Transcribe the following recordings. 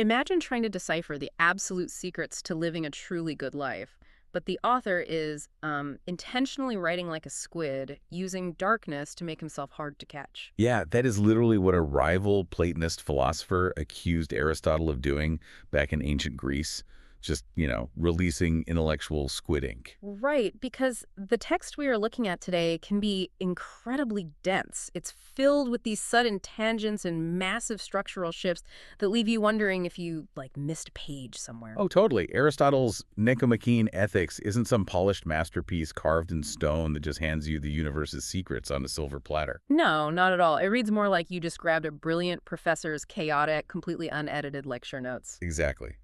Imagine trying to decipher the absolute secrets to living a truly good life. But the author is intentionally writing like a squid, using darkness to make himself hard to catch. Yeah, that is literally what a rival Platonist philosopher accused Aristotle of doing back in ancient Greece. Just, releasing intellectual squid ink. Right, because the text we are looking at today can be incredibly dense. It's filled with these sudden tangents and massive structural shifts that leave you wondering if you, like, missed a page somewhere. Oh, totally. Aristotle's Nicomachean Ethics isn't some polished masterpiece carved in stone that just hands you the universe's secrets on a silver platter. No, not at all. It reads more like you just grabbed a brilliant professor's chaotic, completely unedited lecture notes. Exactly.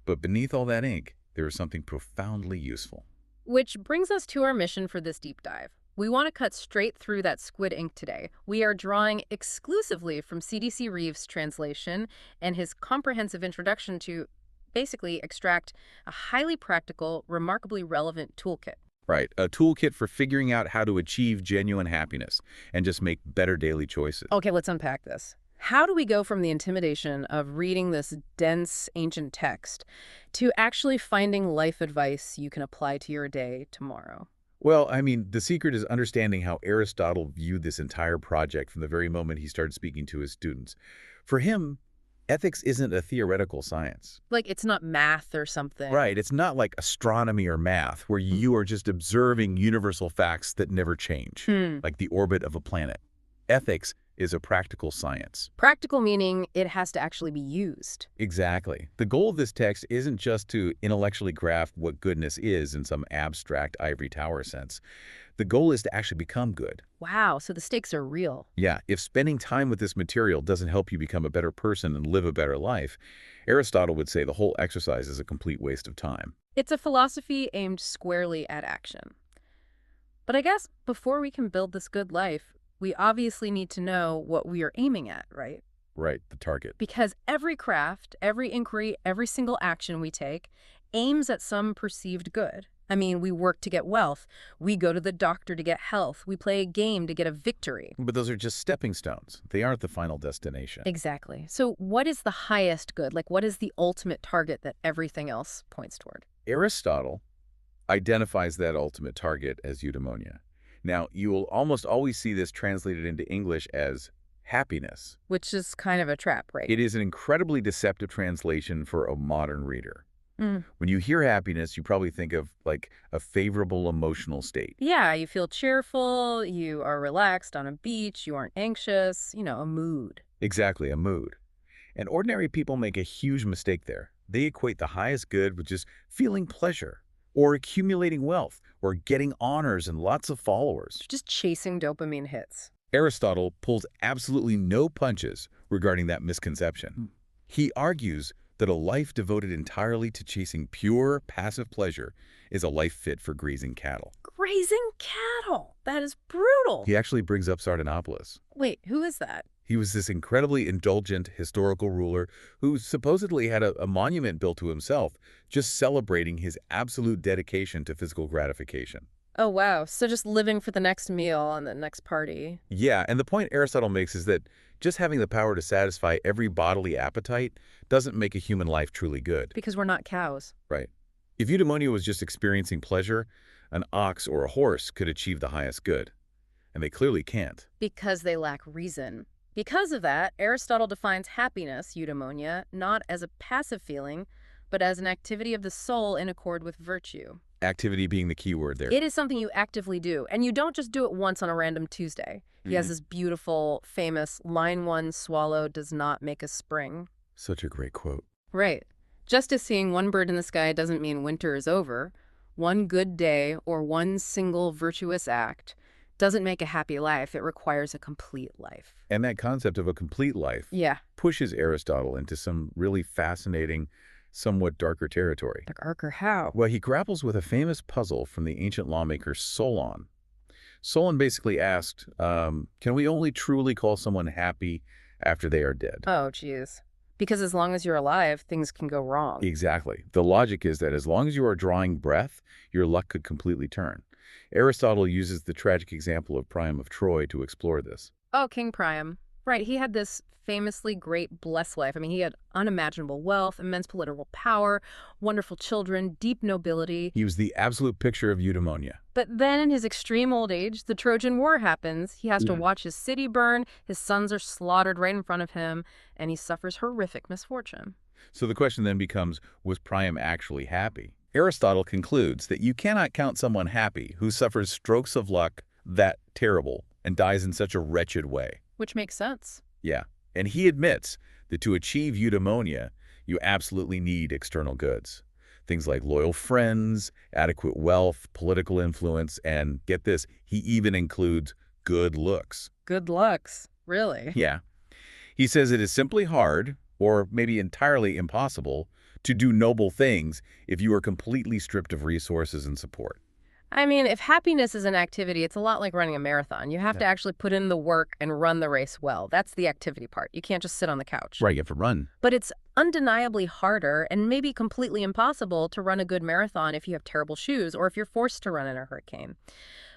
But beneath all that ink, there is something profoundly useful. Which brings us to our mission for this deep dive. We want to cut straight through that squid ink today. We are drawing exclusively from C.D.C. Reeves' translation and his comprehensive introduction to basically extract a highly practical, remarkably relevant toolkit. Right, a toolkit for figuring out how to achieve genuine happiness and just make better daily choices. Okay, let's unpack this. How do we go from the intimidation of reading this dense ancient text to actually finding life advice you can apply to your day tomorrow? Well, the secret is understanding how Aristotle viewed this entire project from the very moment he started speaking to his students. For him, ethics isn't a theoretical science. Like, it's not math or something. Right, it's not like astronomy or math, where you are just observing universal facts that never change, like the orbit of a planet. Ethics is a practical science. Practical meaning it has to actually be used. Exactly. The goal of this text isn't just to intellectually grasp what goodness is in some abstract ivory tower sense. The goal is to actually become good. Wow, so the stakes are real. Yeah, if spending time with this material doesn't help you become a better person and live a better life, Aristotle would say the whole exercise is a complete waste of time. It's a philosophy aimed squarely at action. But I guess before we can build this good life, we obviously need to know what we are aiming at, right? Right, the target. Because every craft, every inquiry, every single action we take aims at some perceived good. I mean, we work to get wealth. We go to the doctor to get health. We play a game to get a victory. But those are just stepping stones. They aren't the final destination. Exactly. So what is the highest good? Like, what is the ultimate target that everything else points toward? Aristotle identifies that ultimate target as eudaimonia. Now, you will almost always see this translated into English as happiness. Which is kind of a trap, right? It is an incredibly deceptive translation for a modern reader. Mm. When you hear happiness, you probably think of like a favorable emotional state. Yeah, you feel cheerful, you are relaxed on a beach, you aren't anxious, a mood. Exactly, a mood. And ordinary people make a huge mistake there. They equate the highest good with just feeling pleasure, or accumulating wealth, or getting honors and lots of followers. Just chasing dopamine hits. Aristotle pulls absolutely no punches regarding that misconception. He argues that a life devoted entirely to chasing pure, passive pleasure is a life fit for grazing cattle. Grazing cattle? That is brutal. He actually brings up Sardanapalus. Wait, who is that? He was this incredibly indulgent historical ruler who supposedly had a monument built to himself, just celebrating his absolute dedication to physical gratification. Oh, wow. So just living for the next meal and the next party. Yeah, and the point Aristotle makes is that just having the power to satisfy every bodily appetite doesn't make a human life truly good. Because we're not cows. Right. If eudaimonia was just experiencing pleasure, an ox or a horse could achieve the highest good. And they clearly can't. Because they lack reason. Because of that, Aristotle defines happiness, eudaimonia, not as a passive feeling, but as an activity of the soul in accord with virtue. Activity being the key word there. It is something you actively do, and you don't just do it once on a random Tuesday. He has this beautiful, famous, line one swallow does not make a spring. Such a great quote. Right. Just as seeing one bird in the sky doesn't mean winter is over, one good day or one single virtuous act doesn't make a happy life. It requires a complete life. And that concept of a complete life pushes Aristotle into some really fascinating, somewhat darker territory. Darker how? Well, he grapples with a famous puzzle from the ancient lawmaker Solon. Solon basically asked, can we only truly call someone happy after they are dead? Oh, geez. Because as long as you're alive, things can go wrong. Exactly. The logic is that as long as you are drawing breath, your luck could completely turn. Aristotle uses the tragic example of Priam of Troy to explore this. Oh, King Priam. Right, he had this famously great blessed life. I mean, he had unimaginable wealth, immense political power, wonderful children, deep nobility. He was the absolute picture of eudaimonia. But then in his extreme old age, the Trojan War happens. He has to watch his city burn, his sons are slaughtered right in front of him, and he suffers horrific misfortune. So the question then becomes, was Priam actually happy? Aristotle concludes that you cannot count someone happy who suffers strokes of luck that terrible and dies in such a wretched way. Which makes sense. Yeah, and he admits that to achieve eudaimonia, you absolutely need external goods. Things like loyal friends, adequate wealth, political influence, and get this, he even includes good looks. Good looks. Really? Yeah. He says it is simply hard, or maybe entirely impossible, to do noble things if you are completely stripped of resources and support. I mean, if happiness is an activity, it's a lot like running a marathon. You have to actually put in the work and run the race well. That's the activity part. You can't just sit on the couch. Right, you have to run. But it's undeniably harder and maybe completely impossible to run a good marathon if you have terrible shoes or if you're forced to run in a hurricane.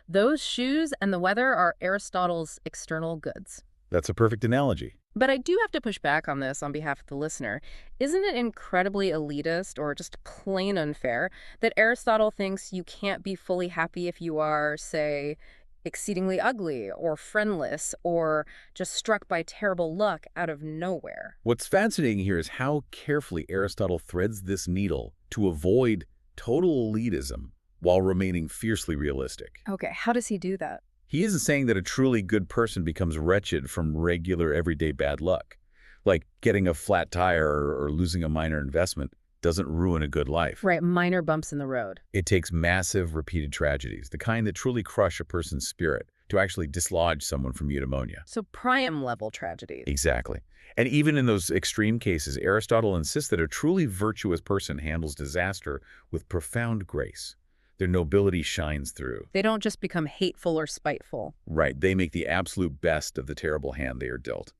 Those shoes and the weather are Aristotle's external goods. That's a perfect analogy. But I do have to push back on this on behalf of the listener. Isn't it incredibly elitist or just plain unfair that Aristotle thinks you can't be fully happy if you are, say, exceedingly ugly or friendless or just struck by terrible luck out of nowhere? What's fascinating here is how carefully Aristotle threads this needle to avoid total elitism while remaining fiercely realistic. Okay, how does he do that? He isn't saying that a truly good person becomes wretched from regular everyday bad luck. Like getting a flat tire or losing a minor investment doesn't ruin a good life. Right, minor bumps in the road. It takes massive repeated tragedies, the kind that truly crush a person's spirit, to actually dislodge someone from eudaimonia. So Priam-level tragedies. Exactly. And even in those extreme cases, Aristotle insists that a truly virtuous person handles disaster with profound grace. Their nobility shines through. They don't just become hateful or spiteful. Right, they make the absolute best of the terrible hand they are dealt.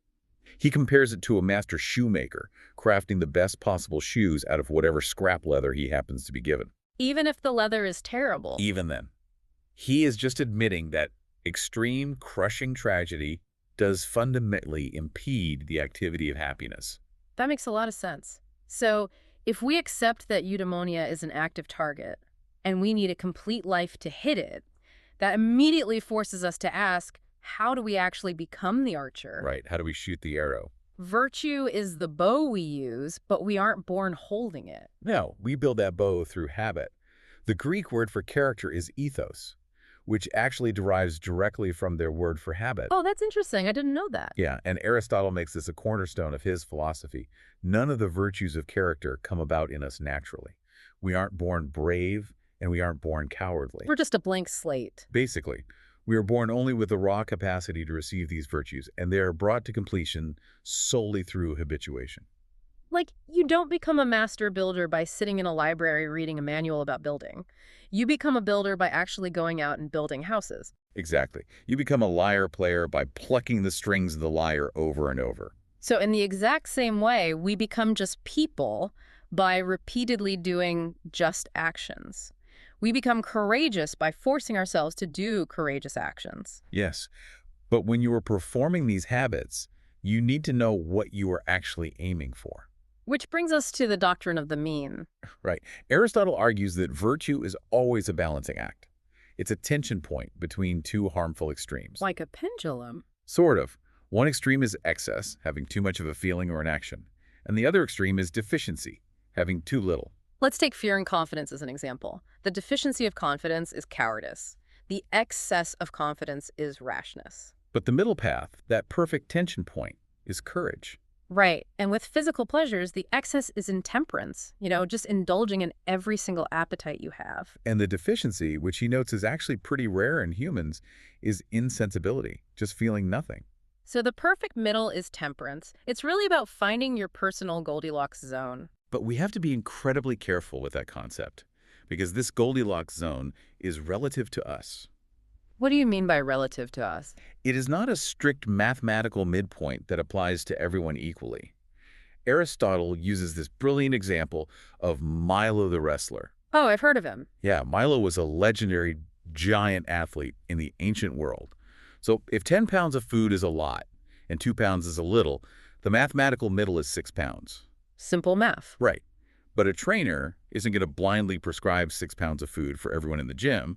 He compares it to a master shoemaker, crafting the best possible shoes out of whatever scrap leather he happens to be given. Even if the leather is terrible. Even then. He is just admitting that extreme, crushing tragedy does fundamentally impede the activity of happiness. That makes a lot of sense. So, if we accept that eudaimonia is an active target, and we need a complete life to hit it, that immediately forces us to ask, how do we actually become the archer? Right, how do we shoot the arrow? Virtue is the bow we use, but we aren't born holding it. No, we build that bow through habit. The Greek word for character is ethos, which actually derives directly from their word for habit. Oh, that's interesting. I didn't know that. Yeah, and Aristotle makes this a cornerstone of his philosophy. None of the virtues of character come about in us naturally. We aren't born brave, and we aren't born cowardly. We're just a blank slate. Basically, we are born only with the raw capacity to receive these virtues, and they are brought to completion solely through habituation. Like, you don't become a master builder by sitting in a library reading a manual about building. You become a builder by actually going out and building houses. Exactly. You become a lyre player by plucking the strings of the lyre over and over. So in the exact same way, we become just people by repeatedly doing just actions. We become courageous by forcing ourselves to do courageous actions. Yes, but when you are performing these habits, you need to know what you are actually aiming for. Which brings us to the doctrine of the mean. Right. Aristotle argues that virtue is always a balancing act. It's a tension point between two harmful extremes. Like a pendulum. Sort of. One extreme is excess, having too much of a feeling or an action. And the other extreme is deficiency, having too little. Let's take fear and confidence as an example. The deficiency of confidence is cowardice. The excess of confidence is rashness. But the middle path, that perfect tension point, is courage. Right. And with physical pleasures, the excess is intemperance, just indulging in every single appetite you have. And the deficiency, which he notes is actually pretty rare in humans, is insensibility, just feeling nothing. So the perfect middle is temperance. It's really about finding your personal Goldilocks zone. But we have to be incredibly careful with that concept, because this Goldilocks zone is relative to us. What do you mean by relative to us? It is not a strict mathematical midpoint that applies to everyone equally. Aristotle uses this brilliant example of Milo the wrestler. Oh, I've heard of him. Yeah, Milo was a legendary giant athlete in the ancient world. So if 10 pounds of food is a lot, and 2 pounds is a little, the mathematical middle is 6 pounds. Simple math. Right. But a trainer isn't going to blindly prescribe 6 pounds of food for everyone in the gym.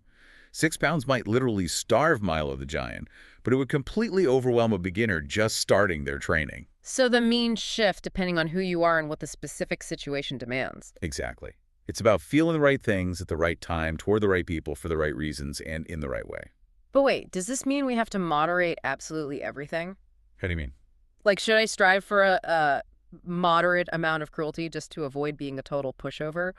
6 pounds might literally starve Milo the Giant, but it would completely overwhelm a beginner just starting their training. So the means shift depending on who you are and what the specific situation demands. Exactly. It's about feeling the right things at the right time, toward the right people, for the right reasons, and in the right way. But wait, does this mean we have to moderate absolutely everything? How do you mean? Like, should I strive for a moderate amount of cruelty just to avoid being a total pushover?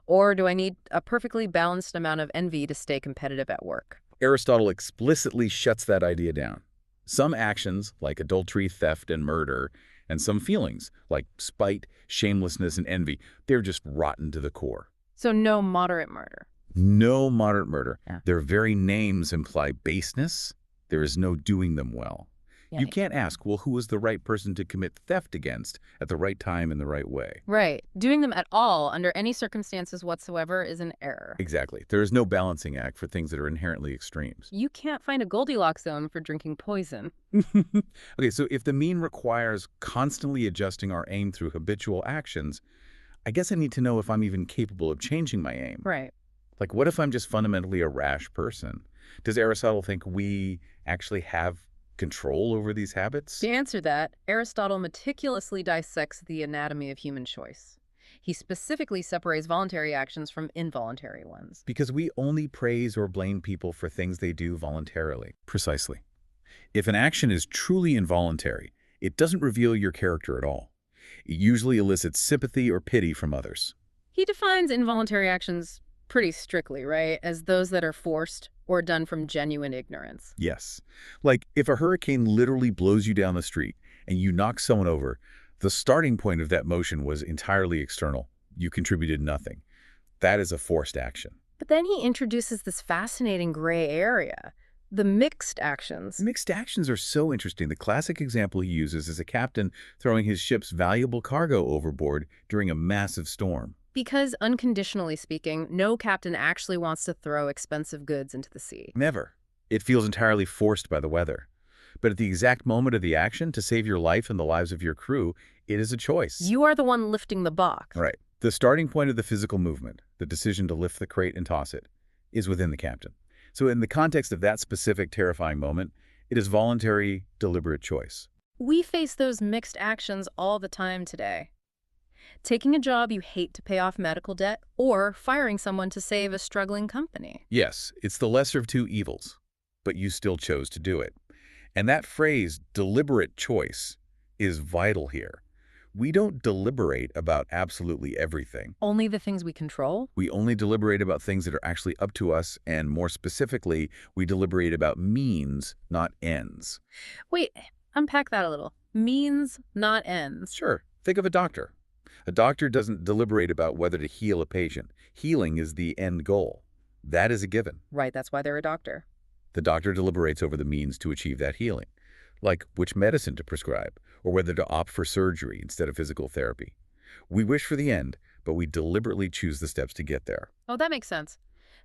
Or do I need a perfectly balanced amount of envy to stay competitive at work? Aristotle explicitly shuts that idea down. Some actions, like adultery, theft, and murder, and some feelings, like spite, shamelessness, and envy, they're just rotten to the core. So no moderate murder. No moderate murder. Yeah. Their very names imply baseness. There is no doing them well. Yeah. You can't ask, well, who was the right person to commit theft against at the right time in the right way? Right. Doing them at all, under any circumstances whatsoever, is an error. Exactly. There is no balancing act for things that are inherently extremes. You can't find a Goldilocks zone for drinking poison. Okay, so if the mean requires constantly adjusting our aim through habitual actions, I guess I need to know if I'm even capable of changing my aim. Right. Like, what if I'm just fundamentally a rash person? Does Aristotle think we actually have control over these habits? To answer that, Aristotle meticulously dissects the anatomy of human choice. He specifically separates voluntary actions from involuntary ones. Because we only praise or blame people for things they do voluntarily. Precisely. If an action is truly involuntary, it doesn't reveal your character at all. It usually elicits sympathy or pity from others. He defines involuntary actions pretty strictly, right, as those that are forced or done from genuine ignorance. Yes. Like, if a hurricane literally blows you down the street and you knock someone over, the starting point of that motion was entirely external. You contributed nothing. That is a forced action. But then he introduces this fascinating gray area, the mixed actions. Mixed actions are so interesting. The classic example he uses is a captain throwing his ship's valuable cargo overboard during a massive storm. Because, unconditionally speaking, no captain actually wants to throw expensive goods into the sea. Never. It feels entirely forced by the weather. But at the exact moment of the action, to save your life and the lives of your crew, it is a choice. You are the one lifting the box. Right. The starting point of the physical movement, the decision to lift the crate and toss it, is within the captain. So in the context of that specific terrifying moment, it is voluntary, deliberate choice. We face those mixed actions all the time today. Taking a job you hate to pay off medical debt, or firing someone to save a struggling company. Yes, it's the lesser of two evils, but you still chose to do it. And that phrase, deliberate choice, is vital here. We don't deliberate about absolutely everything. Only the things we control? We only deliberate about things that are actually up to us, and more specifically, we deliberate about means, not ends. Wait, unpack that a little. Means, not ends. Sure. Think of a doctor. A doctor doesn't deliberate about whether to heal a patient. Healing is the end goal. That is a given. Right, that's why they're a doctor. The doctor deliberates over the means to achieve that healing, like which medicine to prescribe or whether to opt for surgery instead of physical therapy. We wish for the end, but we deliberately choose the steps to get there. Oh, that makes sense.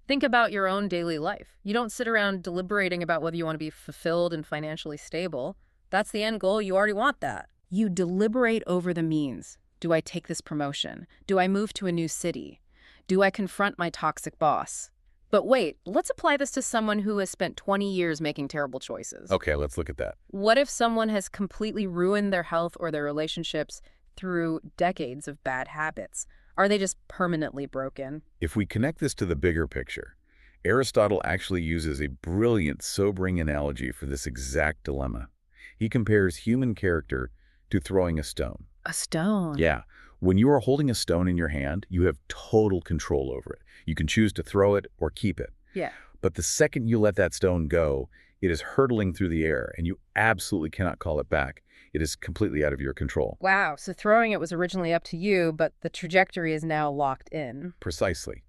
Think about your own daily life. You don't sit around deliberating about whether you want to be fulfilled and financially stable. That's the end goal. You already want that. You deliberate over the means. Do I take this promotion? Do I move to a new city? Do I confront my toxic boss? But wait, let's apply this to someone who has spent 20 years making terrible choices. Okay, let's look at that. What if someone has completely ruined their health or their relationships through decades of bad habits? Are they just permanently broken? If we connect this to the bigger picture, Aristotle actually uses a brilliant, sobering analogy for this exact dilemma. He compares human character to throwing a stone. A stone? Yeah. When you are holding a stone in your hand, you have total control over it. You can choose to throw it or keep it. Yeah. But the second you let that stone go, it is hurtling through the air, and you absolutely cannot call it back. It is completely out of your control. Wow, so throwing it was originally up to you, but the trajectory is now locked in. Precisely.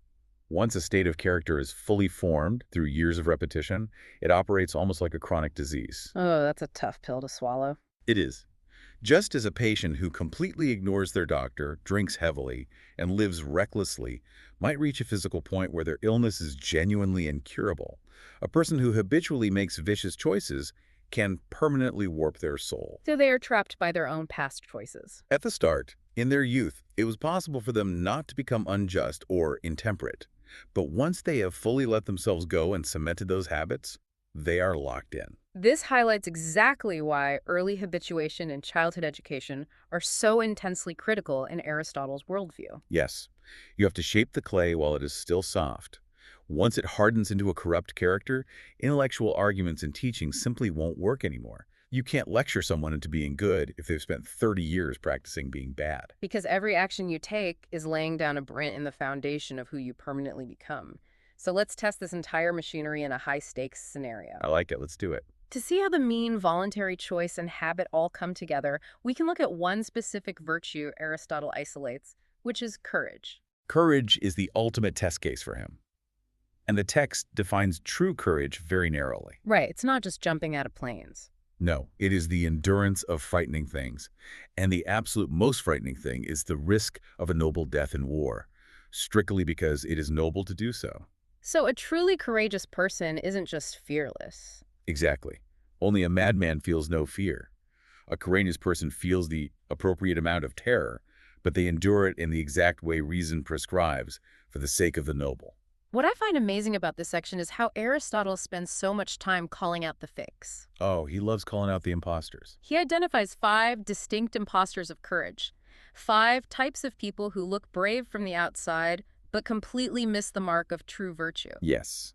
Once a state of character is fully formed through years of repetition, it operates almost like a chronic disease. Oh, that's a tough pill to swallow. It is. Just as a patient who completely ignores their doctor, drinks heavily, and lives recklessly might reach a physical point where their illness is genuinely incurable, a person who habitually makes vicious choices can permanently warp their soul. So they are trapped by their own past choices. At the start, in their youth, it was possible for them not to become unjust or intemperate. But once they have fully let themselves go and cemented those habits, they are locked in. This highlights exactly why early habituation and childhood education are so intensely critical in Aristotle's worldview. Yes, you have to shape the clay while it is still soft. Once it hardens into a corrupt character, intellectual arguments and teaching simply won't work anymore. You can't lecture someone into being good if they've spent 30 years practicing being bad. Because every action you take is laying down a brint in the foundation of who you permanently become. So let's test this entire machinery in a high-stakes scenario. I like it. Let's do it. To see how the mean, voluntary choice and habit all come together, we can look at one specific virtue Aristotle isolates, which is courage. Courage is the ultimate test case for him. And the text defines true courage very narrowly. Right, it's not just jumping out of planes. No, it is the endurance of frightening things. And the absolute most frightening thing is the risk of a noble death in war, strictly because it is noble to do so. So a truly courageous person isn't just fearless. Exactly. Only a madman feels no fear. A courageous person feels the appropriate amount of terror, but they endure it in the exact way reason prescribes for the sake of the noble. What I find amazing about this section is how Aristotle spends so much time calling out the fakes. Oh, he loves calling out the imposters. He identifies 5 distinct imposters of courage, 5 types of people who look brave from the outside but completely miss the mark of true virtue. Yes.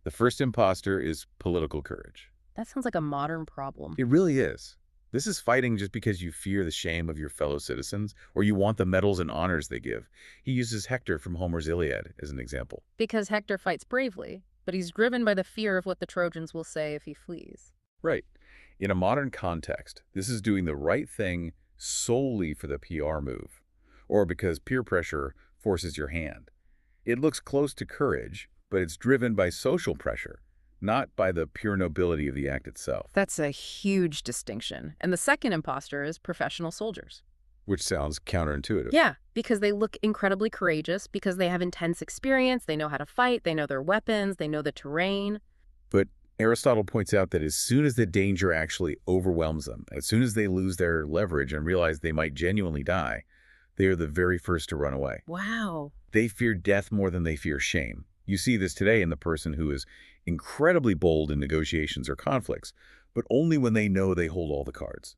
The first imposter is political courage. That sounds like a modern problem. It really is. This is fighting just because you fear the shame of your fellow citizens or you want the medals and honors they give. He uses Hector from Homer's Iliad as an example. Because Hector fights bravely, but he's driven by the fear of what the Trojans will say if he flees. Right. In a modern context, this is doing the right thing solely for the PR move, or because peer pressure forces your hand. It looks close to courage, but it's driven by social pressure, not by the pure nobility of the act itself. That's a huge distinction. And the second imposter is professional soldiers. Which sounds counterintuitive. Yeah, because they look incredibly courageous, because they have intense experience, they know how to fight, they know their weapons, they know the terrain. But Aristotle points out that as soon as the danger actually overwhelms them, as soon as they lose their leverage and realize they might genuinely die, they are the very first to run away. Wow. They fear death more than they fear shame. You see this today in the person who is incredibly bold in negotiations or conflicts, but only when they know they hold all the cards.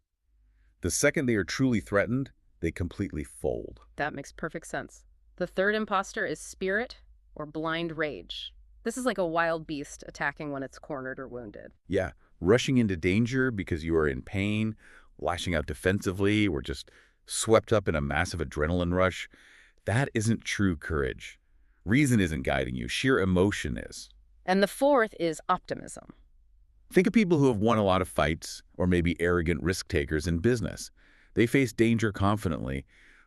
The second they are truly threatened, they completely fold. That makes perfect sense. The third imposter is spirit or blind rage. This is like a wild beast attacking when it's cornered or wounded. Yeah, rushing into danger because you are in pain, lashing out defensively, or just swept up in a massive adrenaline rush. That isn't true courage. Reason isn't guiding you, sheer emotion is. And the fourth is optimism. Think of people who have won a lot of fights, or maybe arrogant risk-takers in business. They face danger confidently,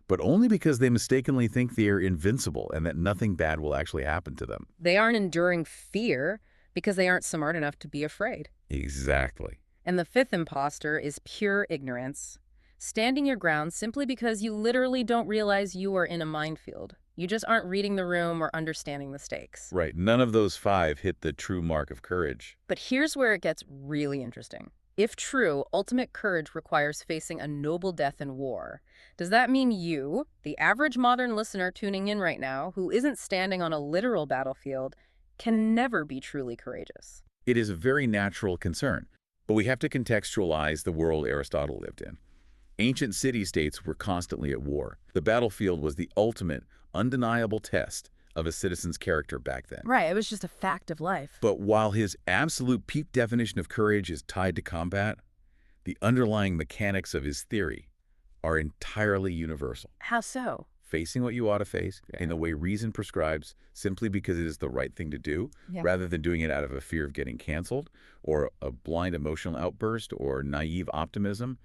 but only because they mistakenly think they are invincible and that nothing bad will actually happen to them. They aren't enduring fear because they aren't smart enough to be afraid. Exactly. And the fifth imposter is pure ignorance. Standing your ground simply because you literally don't realize you are in a minefield. You just aren't reading the room or understanding the stakes. Right. None of those 5 hit the true mark of courage. But here's where it gets really interesting. If true, ultimate courage requires facing a noble death in war. Does that mean you, the average modern listener tuning in right now, who isn't standing on a literal battlefield, can never be truly courageous? It is a very natural concern, but we have to contextualize the world Aristotle lived in. Ancient city-states were constantly at war. The battlefield was the ultimate, undeniable test of a citizen's character back then. Right, it was just a fact of life. But while his absolute peak definition of courage is tied to combat, the underlying mechanics of his theory are entirely universal. How so? Facing what you ought to face in the way reason prescribes simply because it is the right thing to do, rather than doing it out of a fear of getting canceled or a blind emotional outburst or naive optimism.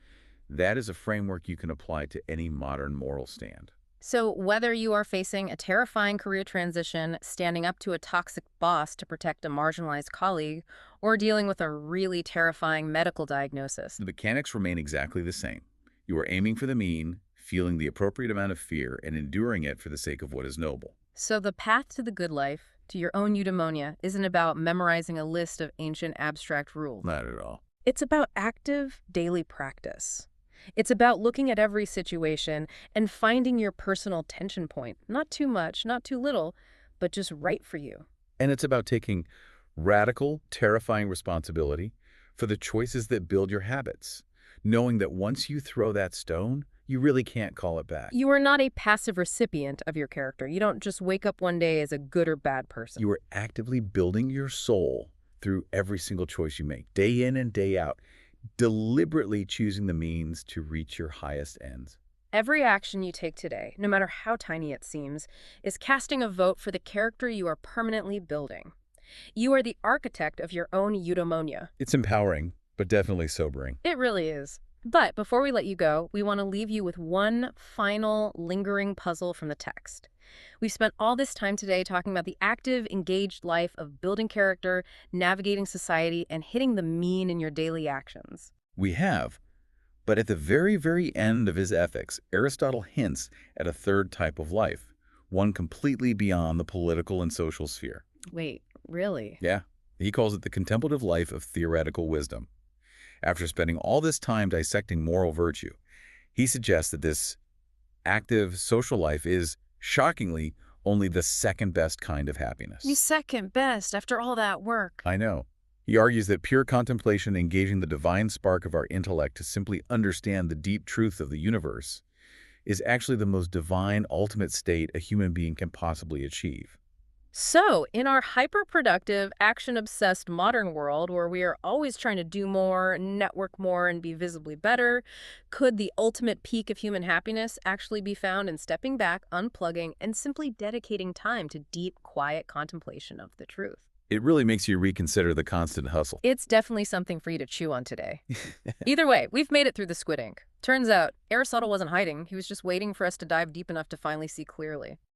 That is a framework you can apply to any modern moral stand. So whether you are facing a terrifying career transition, standing up to a toxic boss to protect a marginalized colleague, or dealing with a really terrifying medical diagnosis, The mechanics remain exactly the same. You are aiming for the mean, feeling the appropriate amount of fear, and enduring it for the sake of what is noble. so the path to the good life, to your own eudaimonia, isn't about memorizing a list of ancient abstract rules. Not at all. It's about active daily practice. It's about looking at every situation and finding your personal tension point. Not too much, not too little, but just right for you. And it's about taking radical, terrifying responsibility for the choices that build your habits, knowing that once you throw that stone, you really can't call it back. You are not a passive recipient of your character. You don't just wake up one day as a good or bad person. You are actively building your soul through every single choice you make, day in and day out, deliberately choosing the means to reach your highest ends. Every action you take today, no matter how tiny it seems, is casting a vote for the character you are permanently building. You are the architect of your own eudaimonia. It's empowering, but definitely sobering. It really is. But before we let you go, we want to leave you with one final lingering puzzle from the text. We've spent all this time today talking about the active, engaged life of building character, navigating society, and hitting the mean in your daily actions. We have. But at the very, very end of his Ethics, Aristotle hints at a third type of life, one completely beyond the political and social sphere. Wait, really? Yeah, he calls it the contemplative life of theoretical wisdom. After spending all this time dissecting moral virtue, he suggests that this active social life is, shockingly, only the second best kind of happiness. You second best after all that work. I know. He argues that pure contemplation engaging the divine spark of our intellect to simply understand the deep truth of the universe is actually the most divine ultimate state a human being can possibly achieve. So, in our hyper-productive, action-obsessed modern world where we are always trying to do more, network more, and be visibly better, could the ultimate peak of human happiness actually be found in stepping back, unplugging, and simply dedicating time to deep, quiet contemplation of the truth? It really makes you reconsider the constant hustle. It's definitely something for you to chew on today. Either way, we've made it through the squid ink. Turns out, Aristotle wasn't hiding. He was just waiting for us to dive deep enough to finally see clearly.